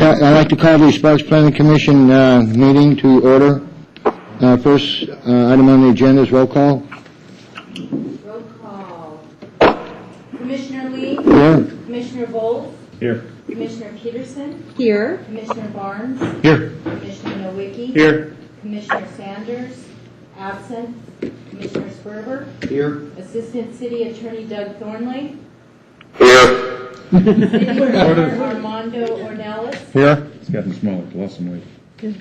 like to call the Sparks Planning Commission meeting to order. First item on the agenda is roll call. Roll call. Commissioner Lee? Here. Commissioner Bowles? Here. Commissioner Peterson? Here. Commissioner Barnes? Here. Commissioner Nowicki? Here. Commissioner Sanders? Absent. Commissioner Sperber? Here. Assistant City Attorney Doug Thornley? Here. City Clerk Armando Ornelas? Here. It's gotten smaller, lost some weight. Okay,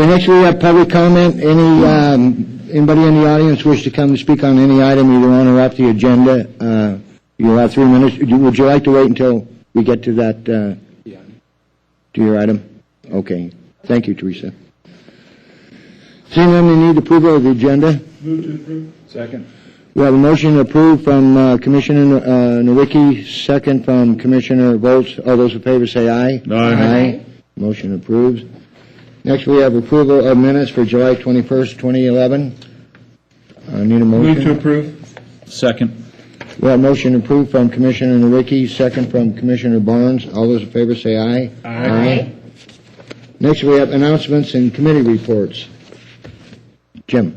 next we have public comment. Anybody in the audience wish to come to speak on any item either on or off the agenda? You'll have 3 minutes. Would you like to wait until we get to that, to your item? Okay. Thank you, Teresa. Seeing none, we need approval of the agenda. Move to approve. Second. We have a motion approved from Commissioner Nowicki, second from Commissioner Volz. All those in favor say aye. Aye. Motion approved. Next, we have approval of minutes for July 21st, 2011. Need a motion? Move to approve. Second. We have a motion approved from Commissioner Nowicki, second from Commissioner Barnes. All those in favor say aye. Aye. Next, we have announcements and committee reports. Jim,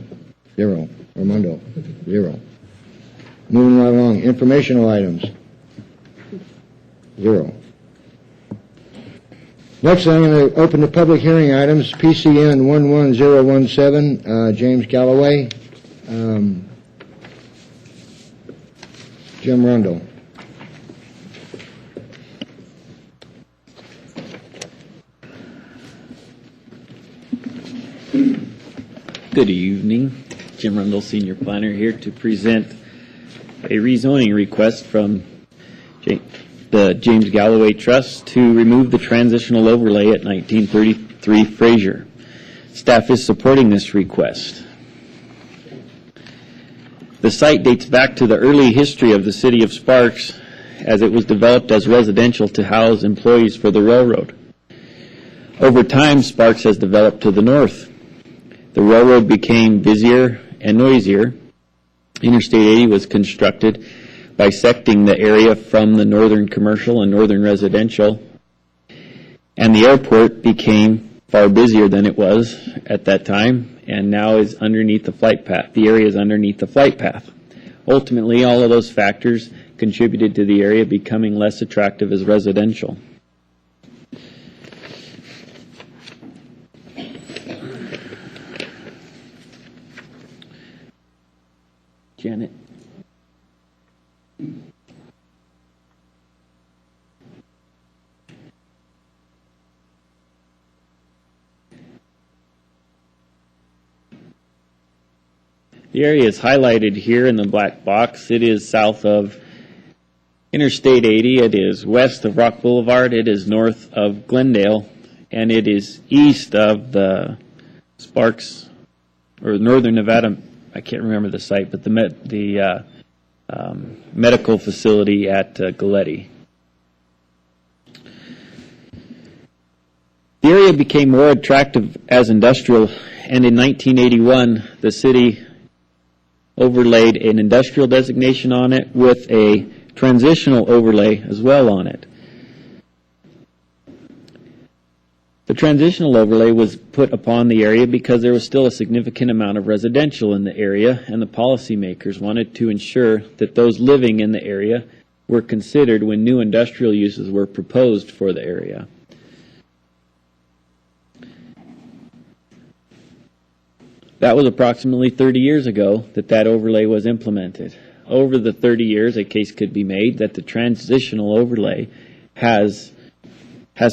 0. Armando, 0. Moving right along. Informational items, 0. Next, I'm going to open the public hearing items. PCN 11017, James Galloway. Jim Rundle. Good evening. Jim Rundle, Senior Planner, here to present a rezoning request from the James Galloway Trust to remove the transitional overlay at 1933 Fraser. Staff is supporting this request. The site dates back to the early history of the city of Sparks, as it was developed as residential to house employees for the railroad. Over time, Sparks has developed to the north. The railroad became busier and noisier. Interstate 80 was constructed, bisecting the area from the northern commercial and northern residential, and the airport became far busier than it was at that time, and now is underneath the flight path. The area is underneath the flight path. Ultimately, all of those factors contributed to the area becoming less attractive as residential. Janet. The area is highlighted here in the black box. It is south of Interstate 80. It is west of Rock Boulevard. It is north of Glendale. And it is east of the Sparks, or Northern Nevada, I can't remember the site, but the medical facility at Galletti. The area became more attractive as industrial, and in 1981, the city overlaid an industrial designation on it with a transitional overlay as well on it. The transitional overlay was put upon the area because there was still a significant amount of residential in the area, and the policymakers wanted to ensure that those living in the area were considered when new industrial uses were proposed for the area. That was approximately 30 years ago that overlay was implemented. Over the 30 years, a case could be made that the transitional overlay has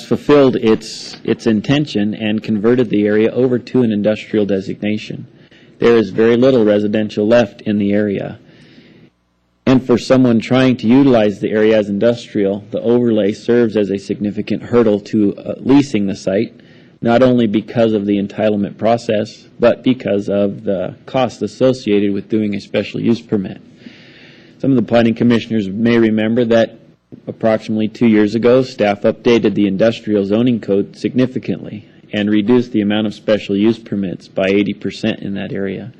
fulfilled its intention and converted the area over to an industrial designation. There is very little residential left in the area. And for someone trying to utilize the area as industrial, the overlay serves as a significant hurdle to leasing the site, not only because of the entitlement process, but because of the cost associated with doing a special use permit. Some of the planning commissioners may remember that approximately 2 years ago, staff updated the industrial zoning code significantly and reduced the amount of special use permits by 80% in that area.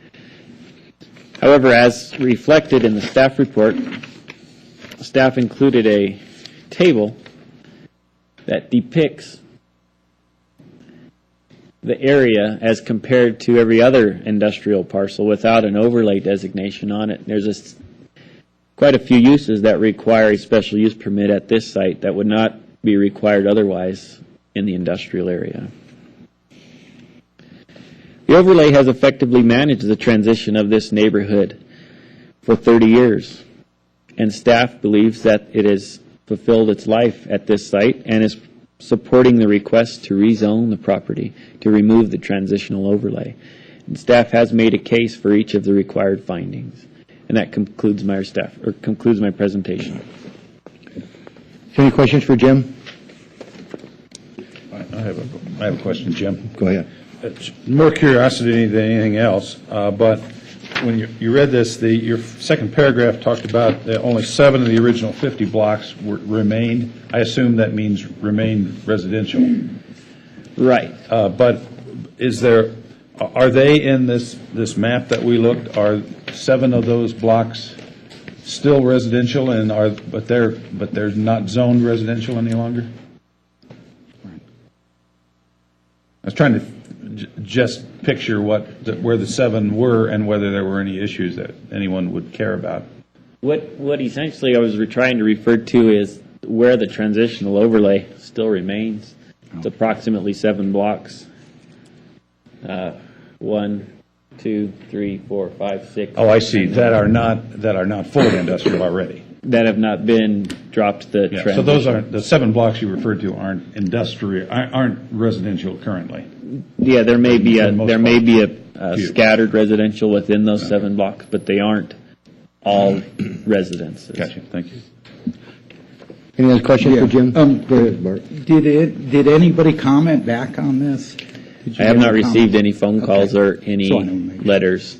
However, as reflected in the staff report, staff included a table that depicts the area as compared to every other industrial parcel without an overlay designation on it. There's quite a few uses that require a special use permit at this site that would not be required otherwise in the industrial area. The overlay has effectively managed the transition of this neighborhood for 30 years, and staff believes that it has fulfilled its life at this site and is supporting the request to rezone the property to remove the transitional overlay. And staff has made a case for each of the required findings. And that concludes my presentation. Any questions for Jim? I have a question, Jim. Go ahead. It's more curiosity than anything else, but when you read this, your second paragraph talked about that only 7 of the original 50 blocks remained. I assume that means remained residential. Right. But are they in this map that we looked, are 7 of those blocks still residential but they're not zoned residential any longer? I was trying to just picture where the 7 were and whether there were any issues that anyone would care about. What essentially I was trying to refer to is where the transitional overlay still remains. It's approximately 7 blocks. 1, 2, 3, 4, 5, 6. Oh, I see. That are not fully industrial already. That have not been dropped the Yeah. transition. So those aren't the 7 blocks you referred to aren't industrial, aren't residential currently. Yeah, there may be For the most a Few. scattered residential within those 7 blocks, but they aren't all residences. Gotcha. Thank you. Any other questions for Jim? Go ahead, Bart. Did anybody comment back on this? Did you I have get not a received comment? any phone calls Okay. or any So I know maybe. letters.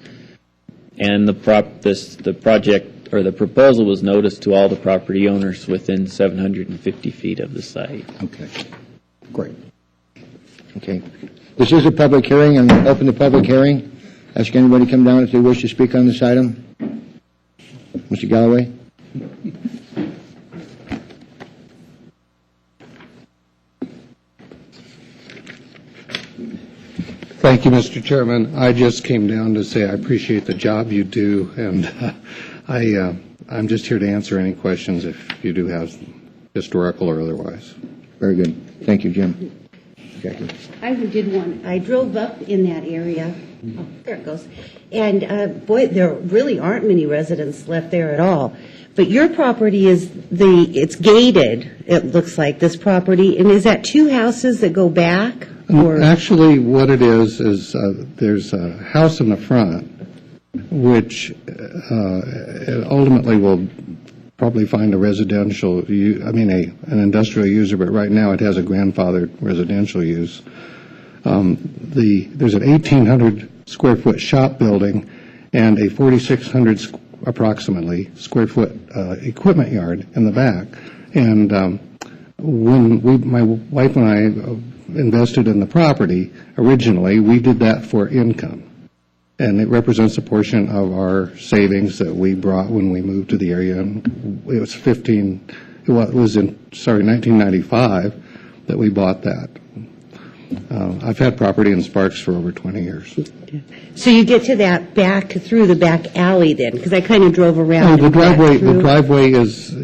And the project or the proposal was noticed to all the property owners within 750 feet of the site. Okay, great. Okay. This is a public hearing, and I'll open the public hearing. Ask anybody to come down if they wish to speak on this item. Mr. Galloway? Thank you, Mr. Chairman. I just came down to say I appreciate the job you do, and I'm just here to answer any questions if you do have historical or otherwise. Very good. Thank you, Jim. Jackie? I did one. I drove up in that area. Oh, there it goes. And boy, there really aren't many residents left there at all. But your property it's gated, it looks like, this property. And is that 2 houses that go back? Or Actually, what it is there's a house in the front, which ultimately will probably find a residential, an industrial user, but right now it has a grandfathered residential use. There's an 1,800 square foot shop building and a 4,600 approximately square foot equipment yard in the back. And when my wife and I invested in the property originally, we did that for income. And it represents a portion of our savings that we brought when we moved to the area. And it was 1995 that we bought that. I've had property in Sparks for over 20 years. so you get to that back through the back alley then? Because I kind of drove around. The and back driveway, through. the driveway is,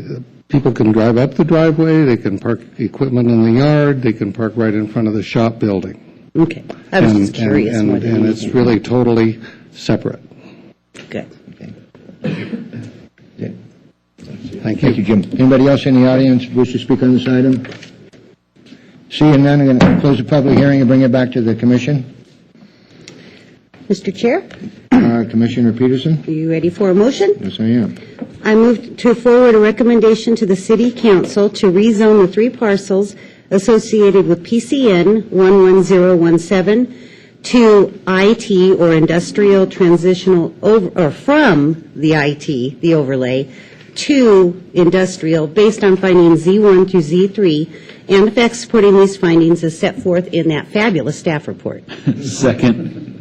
people can drive up the driveway, they can park equipment in the yard, they can park right in front of the shop building. Okay. I was just curious. more than And it's anything. really totally separate. Good. Thank Thank you, you. Jim. Anybody else in the audience wish to speak on this item? Seeing none, I'm going to close the public hearing and bring it back to the commission. Mr. Chair, Commissioner Peterson? are you ready for a motion? Yes, I am. I move to forward a recommendation to the City Council to rezone the 3 parcels associated with PCN 11017 to IT or industrial transitional or from the IT, the overlay, to industrial based on findings Z1 through Z3 and the facts supporting these findings is set forth in that fabulous staff report. Second.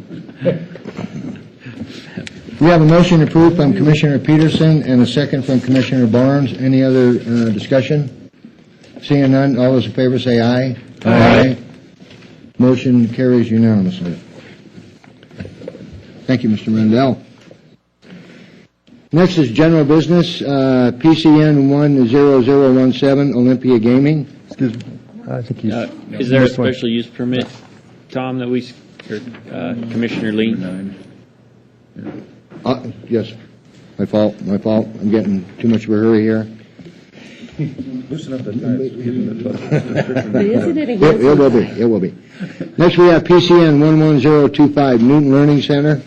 We have a motion approved from Commissioner Peterson and a second from Commissioner Barnes. Any other discussion? Seeing none, all those in favor say aye. Aye. Motion carries unanimously. Thank you, Mr. Rendell. Next is general business, PCN 10017, Olympia Gaming. Excuse me. I think he's. Is there a missed one. special use permit, Tom, that we, or Commissioner Lee? Yes, my fault. I'm getting too much of a hurry here. Loosen up the ties. Isn't it a It will be. Next, we have PCN 11025, Newton Learning Center.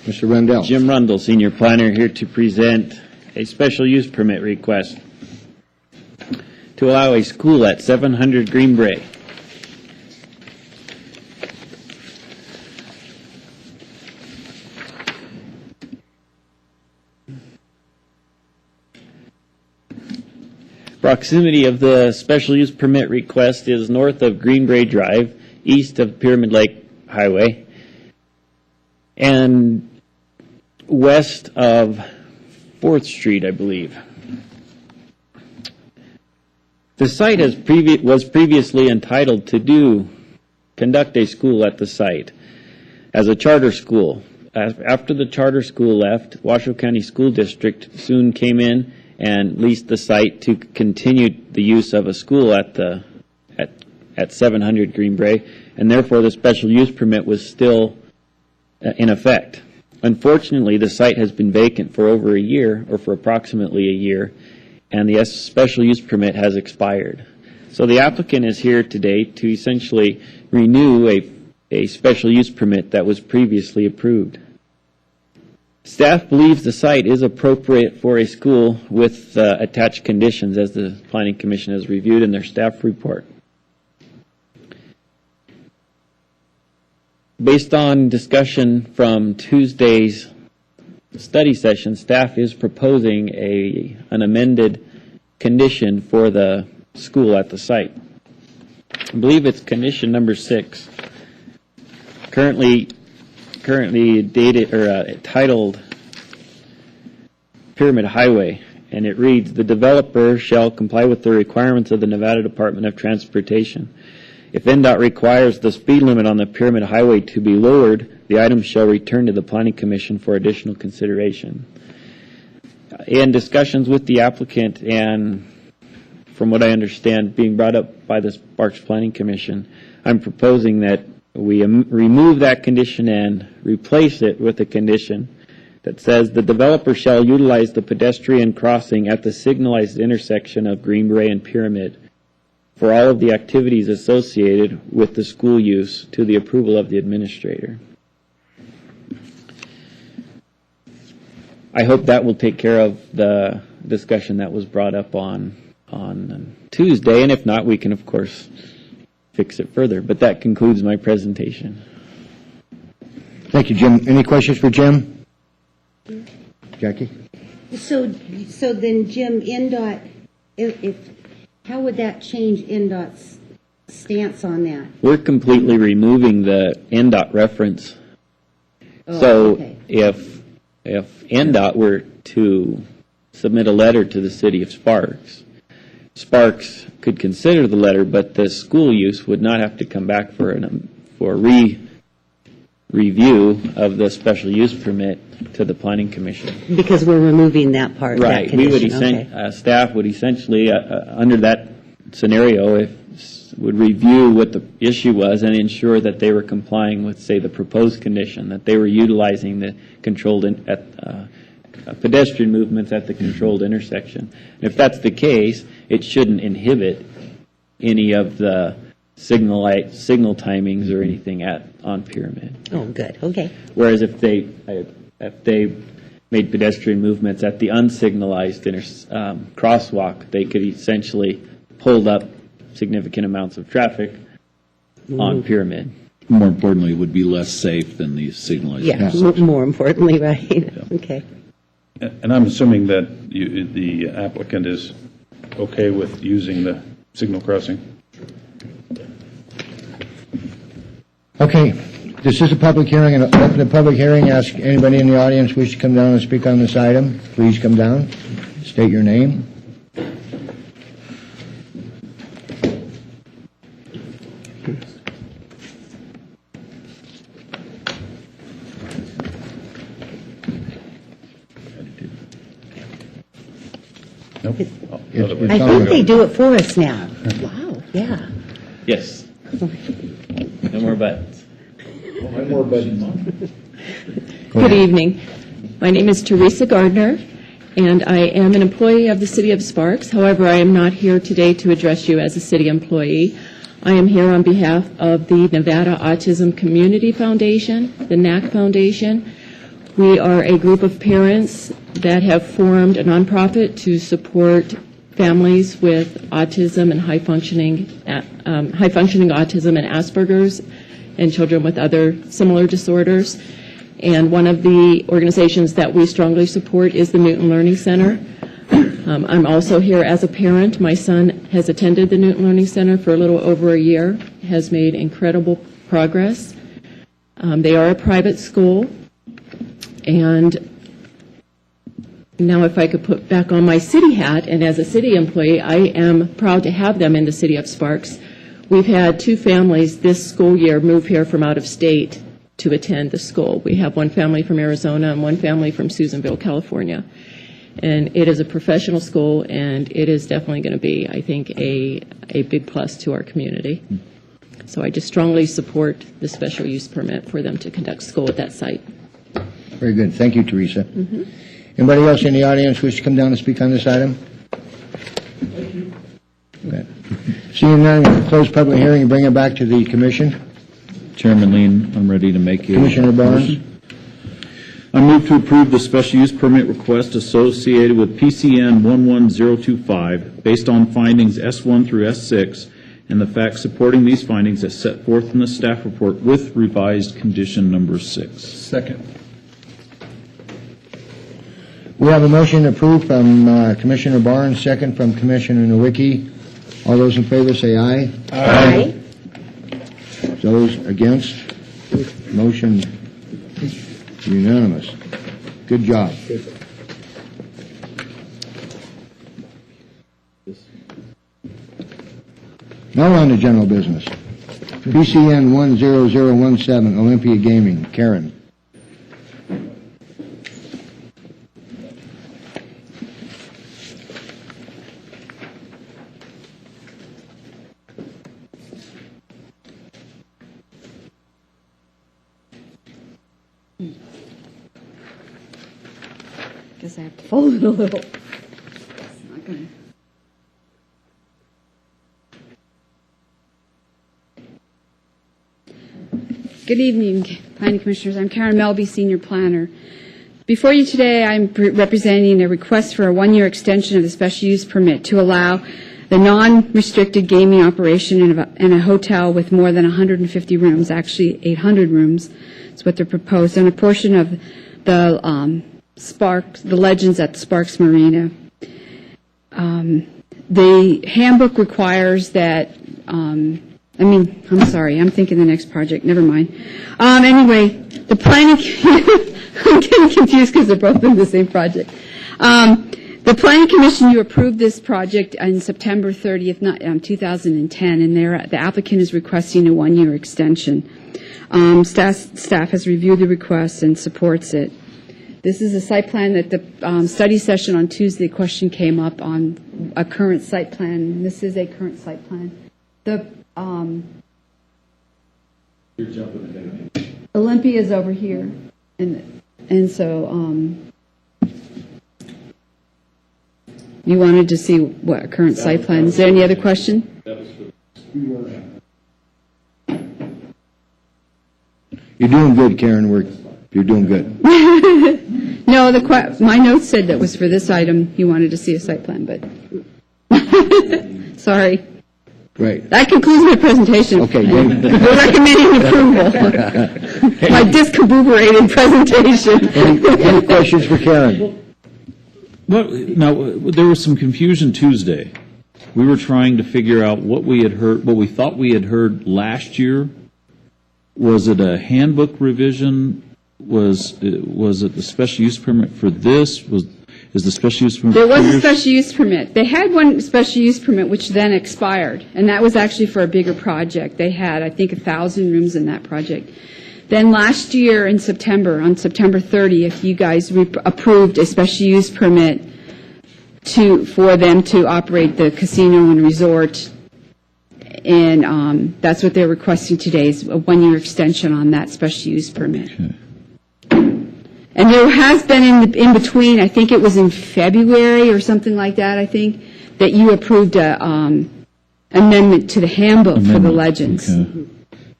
Mr. Rendell. Jim Rundle, Senior Planner, here to present a special use permit request to allow a school at 700 Green Bray. Proximity of the special use permit request is north of Green Bray Drive, east of Pyramid Lake Highway, and west of 4th Street, I believe. The site was previously entitled to conduct a school at the site as a charter school. After the charter school left, Washoe County School District soon came in and leased the site to continue the use of a school at 700 Green Bray, and therefore the special use permit was still in effect. Unfortunately, the site has been vacant for over a year, or for approximately a year, and the special use permit has expired. So the applicant is here today to essentially renew a special use permit that was previously approved. Staff believes the site is appropriate for a school with attached conditions, as the Planning Commission has reviewed in their staff report. Based on discussion from Tuesday's study session, staff is proposing an amended condition for the school at the site. I believe it's condition number 6. Currently dated or titled Pyramid Highway, and it reads, "The developer shall comply with the requirements of the Nevada Department of Transportation. If NDOT requires the speed limit on the Pyramid Highway to be lowered, the item shall return to the Planning Commission for additional consideration." In discussions with the applicant, and from what I understand, being brought up by the Sparks Planning Commission, I'm proposing that we remove that condition and replace it with a condition that says the developer shall utilize the pedestrian crossing at the signalized intersection of Green Bray and Pyramid for all of the activities associated with the school use to the approval of the administrator. I hope that will take care of the discussion that was brought up on Tuesday, and if not, we can, of course, fix it further. But that concludes my presentation. Thank you, Jim. Any questions for Jim? Jackie? So then, Jim, NDOT, how would that change NDOT's stance on that? We're completely removing the NDOT reference. Oh, So okay. if NDOT were to submit a letter to the city of Sparks, Sparks could consider the letter, but the school use would not have to come back for review of the special use permit to the Planning Commission. Because we're removing that part, that Right. We would condition, okay. staff would essentially, under that scenario, would review what the issue was and ensure that they were complying with, say, the proposed condition, that they were utilizing the controlled pedestrian movements at the controlled intersection. And if that's the case, it shouldn't inhibit any of the signal timings or anything on Pyramid. Oh, good, okay. Whereas if they made pedestrian movements at the unsignalized crosswalk, they could essentially hold up significant amounts of traffic on Pyramid. More importantly, it would be less safe than these signalized. Yeah, more importantly, right? Okay. And I'm assuming that the applicant is okay with using the signal crossing? Okay, this is a public hearing, and open the public hearing. Ask anybody in the audience wish to come down and speak on this item. Please come down, state your name. Nope. I think they do it for us now. Wow, yeah. Yes. No more buttons. Good evening. My name is Teresa Gardner, and I am an employee of the City of Sparks. However, I am not here today to address you as a city employee. I am here on behalf of the Nevada Autism Community Foundation, the NAC Foundation. We are a group of parents that have formed a nonprofit to support families with autism and high-functioning autism and Asperger's, and children with other similar disorders. And one of the organizations that we strongly support is the Newton Learning Center. I'm also here as a parent. My son has attended the Newton Learning Center for a little over a year, has made incredible progress. They are a private school. And now if I could put back on my city hat, and as a city employee, I am proud to have them in the City of Sparks. We've had 2 families this school year move here from out of state to attend the school. We have one family from Arizona and one family from Susanville, California. And it is a professional school, and it is definitely going to be, I think, a big plus to our community. So I just strongly support the special use permit for them to conduct school at that site. Very good. Thank you, Teresa. Anybody else in the audience wish to come down and speak on this item? Thank you. Okay. Seeing none, we'll close public hearing and bring it back to the commission. Chairman Lean, I'm ready to make a Commissioner Barnes. I move to approve the special use permit request associated with PCN 11025 based on findings S1 through S6 and the facts supporting these findings as set forth in the staff report with revised condition number 6. Second. We have a motion approved from Commissioner Barnes, second from Commissioner Nowicki. All those in favor say aye. Aye. Those against? Motion unanimous. Good job. Now on to general business. PCN 10017, Olympia Gaming. Karen. Guess I have to fold it a little. It's not gonna. Good evening, Planning Commissioners. I'm Karen Melby, Senior Planner. Before you today, I'm representing a request for a one-year extension of the special use permit to allow the non-restricted gaming operation in a hotel with more than 150 rooms, actually 800 rooms. That's what they're proposed, on a portion of the the Legends at Sparks Marina. The handbook requires that, I'm sorry, I'm thinking the next project, never mind. Anyway, the planning, I'm getting confused because they're both in the same project. The Planning Commission, you approved this project on September 30th, 2010, and the applicant is requesting a one-year extension. Staff has reviewed the request and supports it. This is a site plan that the study session on Tuesday, question came up on a current site plan. This is a current site plan. The Olympia is over here, and so you wanted to see what a current site plan. Is there any other question? You're doing good, Karen. You're doing good. No, my notes said that was for this item. You wanted to see a site plan, but sorry. Great. That concludes my presentation. Okay, We're recommending approval. My discombobulated presentation. Any questions for Karen? Well, now, there was some confusion Tuesday. We were trying to figure out what we thought we had heard last year. Was it a handbook revision? Was it the special use permit for this? Is the special use permit? There was 4 a years? special use permit. They had one special use permit which then expired, and that was actually for a bigger project. They had, I think, 1,000 rooms in that project. Then last year in September, on September 30th, you guys approved a special use permit for them to operate the casino and resort, and that's what they're requesting today, is a one-year extension on that special use permit. Okay. And there has been in between, I think it was in February or something like that, I think, that you approved a amendment to the handbook for the Amendment, Legends. okay.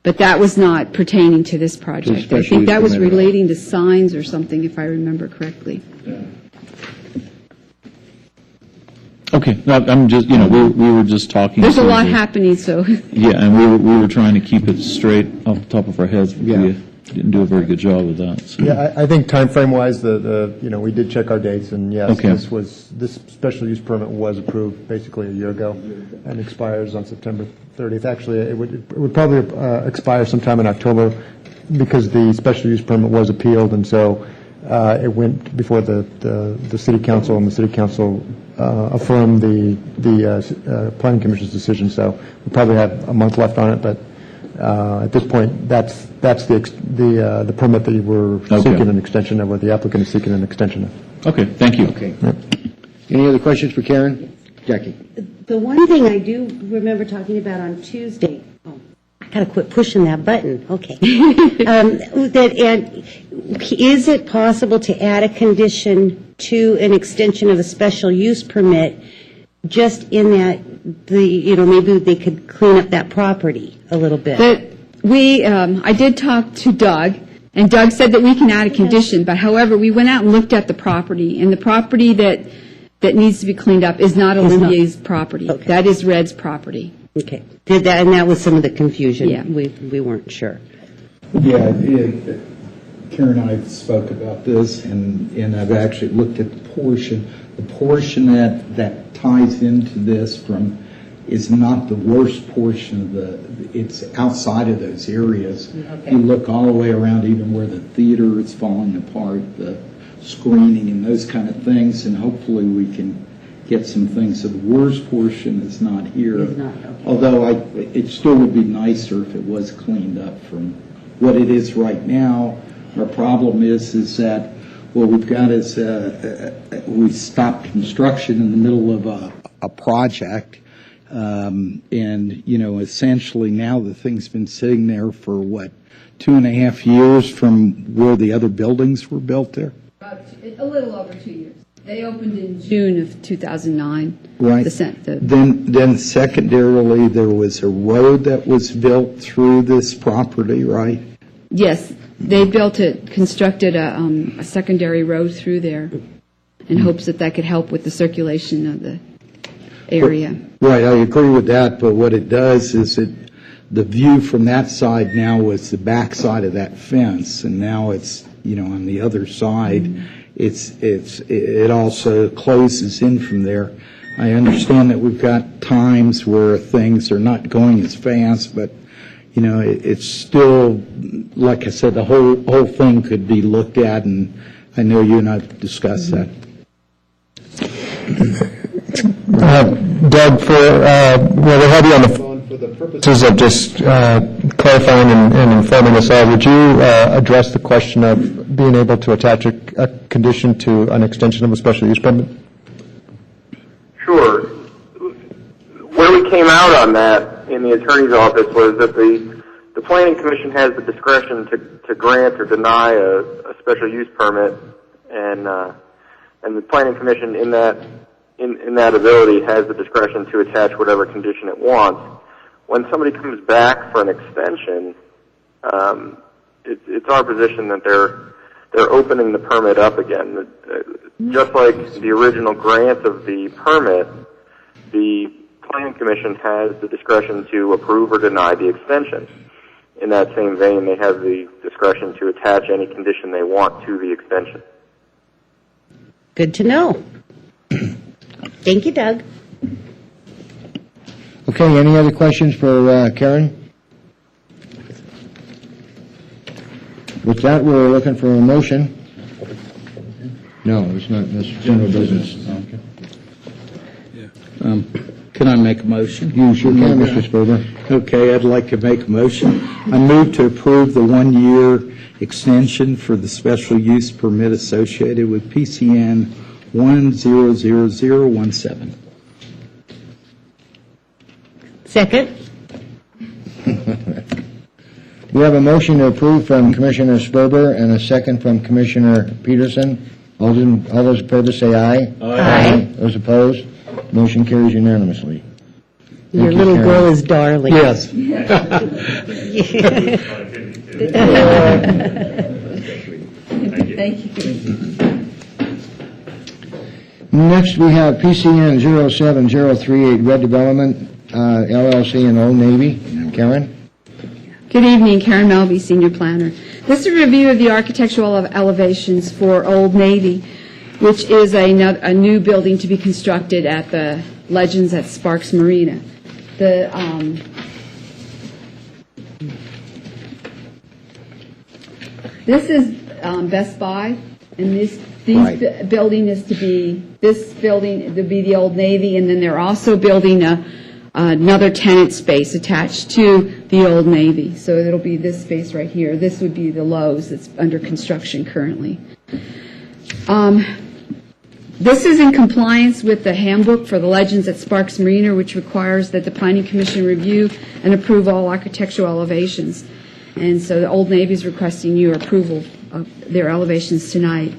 But that was not pertaining to this project. I special think use that was permit. relating to signs or something, if I remember correctly. Okay, no, I'm just, we were just talking. There's a through lot the- happening, so. Yeah, and we were trying to keep it straight off the top of our heads. But Yeah. we didn't do a very good job of that. So. Yeah, I think timeframe-wise, we did check our dates, and yes, Okay. this special use permit was approved basically a year ago and expires on September 30th. Actually, it would probably expire sometime in October because the special use permit was appealed, and so it went before the city council, and the city council affirmed the planning commission's decision. So we probably have a month left on it, but at this point, that's the permit that you were Okay. seeking an extension of, or the applicant is seeking an extension of. Okay, thank you. Okay. Any other questions for Karen? Jackie? The one thing I do remember talking about on Tuesday, I gotta quit pushing that button, okay. Is it possible to add a condition to an extension of a special use permit, just in that maybe they could clean up that property a little bit? I did talk to Doug, and Doug said that we can add a condition, but however, we went out and looked at the property, and the property that needs to be cleaned up is not Olivier's property. Okay. That is Red's property. Okay, and that was some of the confusion. Yeah. We weren't sure. Yeah, Karen and I spoke about this, and I've actually looked at the portion that ties into this is not the worst portion it's outside of those areas. Okay. You look all the way around, even where the theater is falling apart, the screening and those kind of things, and hopefully we can get some things. So the worst portion is not here. Is not, okay. Although it still would be nicer if it was cleaned up from what it is right now. Our problem is that what we've got is we stopped construction in the middle of a project, and essentially now the thing's been sitting there for 2.5 years from where the other buildings were built there. A little over 2 years. They opened in June of 2009. Right. Then secondarily, there was a road that was built through this property, right? Yes, they constructed a secondary road through there in hopes that could help with the circulation of the area. Right, I agree with that, but what it does is the view from that side now is the back side of that fence, and now it's, on the other side, it also closes in from there. I understand that we've got times where things are not going as fast, but it's still, like I said, the whole thing could be looked at, and I know you and I have discussed that. Doug, we have you on the phone for the purposes of just clarifying and informing us all. Would you address the question of being able to attach a condition to an extension of a special use permit? Sure. Where we came out on that in the attorney's office was that the Planning Commission has the discretion to grant or deny a special use permit, and the Planning Commission in that ability has the discretion to attach whatever condition it wants. When somebody comes back for an extension, it's our position that they're opening the permit up again. Just like the original grant of the permit, the Planning Commission has the discretion to approve or deny the extension. In that same vein, they have the discretion to attach any condition they want to the extension. Good to know. Thank you, Doug. Okay, any other questions for Karen? With that, we're looking for a motion. No, it's not, that's general business. Okay. Can I make a motion? You sure can, Mr. Sperber. Okay, I'd like to make a motion. I move to approve the one-year extension for the special use permit associated with PCN 100017. Second? We have a motion to approve from Commissioner Sperber and a second from Commissioner Peterson. All those in favor say aye. Aye. Those opposed? Motion carries unanimously. Your you, little Karen. girl is darling. Yes. Thank you. Next, we have PCN 07038 Red Development, LLC in Old Navy. Karen? Good evening, Karen Melby, Senior Planner. This is a review of the architectural elevations for Old Navy, which is a new building to be constructed at the Legends at Sparks Marina. This is Best Buy, and this building is to be the Old Navy, and then they're also building another tenant space attached to the Old Navy. So it'll be this space right here. This would be the Lowe's that's under construction currently. This is in compliance with the handbook for the Legends at Sparks Marina, which requires that the Planning Commission review and approve all architectural elevations. And so the Old Navy is requesting your approval of their elevations tonight.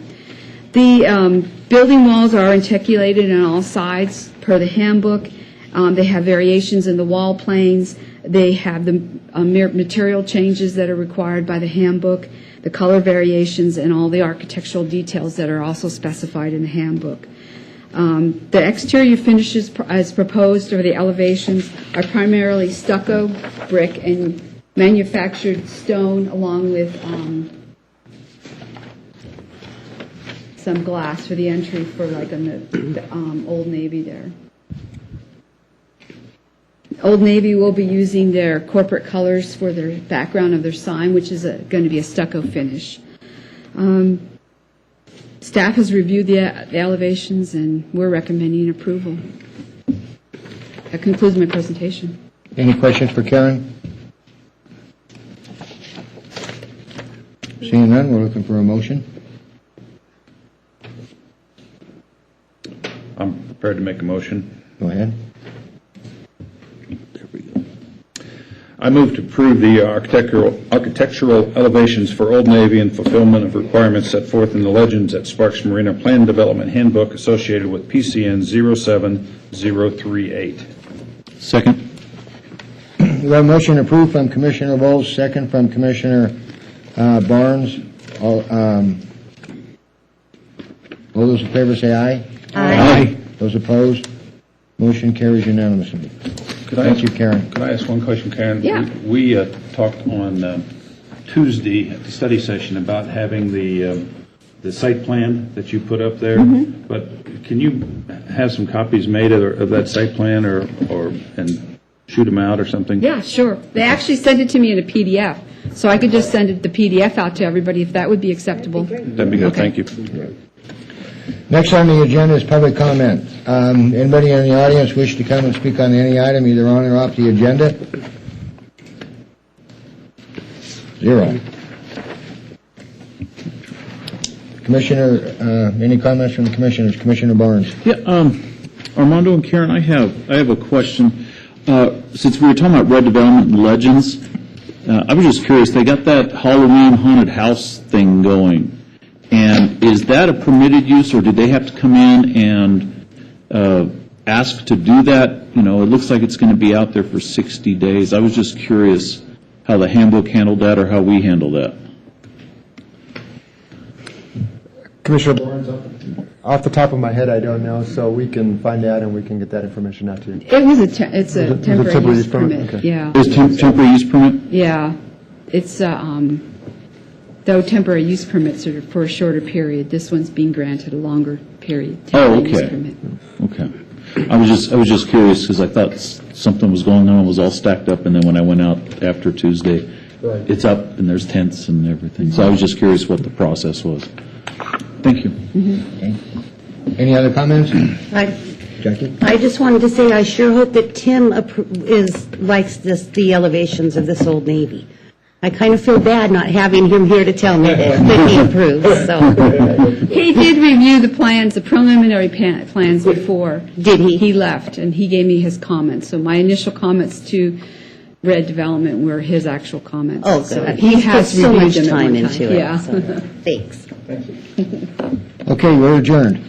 The building walls are articulated on all sides per the handbook. They have variations in the wall planes. They have the material changes that are required by the handbook, the color variations, and all the architectural details that are also specified in the handbook. The exterior finishes as proposed for the elevations are primarily stucco, brick, and manufactured stone, along with some glass for the entry for like on the Old Navy there. Old Navy will be using their corporate colors for their background of their sign, which is going to be a stucco finish. Staff has reviewed the elevations, and we're recommending approval. That concludes my presentation. Any questions for Karen? Seeing none, we're looking for a motion. I'm prepared to make a motion. Go ahead. I move to approve the architectural elevations for Old Navy in fulfillment of requirements set forth in the Legends at Sparks Marina Plan Development Handbook associated with PCN 07038. Second. We have a motion approved from Commissioner Bowles, second from Commissioner Barnes. All those in favor say aye. Aye. Those opposed? Motion carries unanimously. Thank you, Karen. Could I ask one question, Karen? Yeah. We talked on Tuesday at the study session about having the site plan that you put up there. Mm-hmm. But can you have some copies made of that site plan and shoot them out or something? Yeah, sure. They actually sent it to me in a PDF, so I could just send the PDF out to everybody if that would be acceptable. That'd be good. Okay. Thank you. Next on the agenda is public comment. Anybody in the audience wish to come and speak on any item, either on or off the agenda? Zero. Commissioner, any comments from the commissioners? Commissioner Barnes. Yeah, Armando and Karen, I have a question. Since we were talking about Red Development and Legends, I was just curious, they got that Halloween haunted house thing going. And is that a permitted use, or did they have to come in and ask to do that? You know, it looks like it's going to be out there for 60 days. I was just curious how the handbook handled that or how we handle that. Commissioner Barnes, off the top of my head, I don't know, so we can find out and we can get that information out to you. It was it's a temporary use permit. Okay. Yeah. Is temporary use permit? Yeah. It's though temporary use permits are for a shorter period, this one's being granted a longer period. Oh, Temporary use okay. permit. Okay. I was just curious because I thought something was going on, it was all stacked up, and then when I went out after Tuesday, it's up and there's tents and everything. So I was just curious what the process was. Thank you. Any other comments? Jackie? I just wanted to say, I sure hope that Tim likes the elevations of this Old Navy. I kind of feel bad not having him here to tell me that he approves, so. He did review the plans, the preliminary plans before. Did he? He left, and he gave me his comments. So my initial comments to Red Development were his actual comments. Oh, So good. he He's has put so reviewed much them at time one into it. Yeah. so, Thanks. Okay, we're adjourned.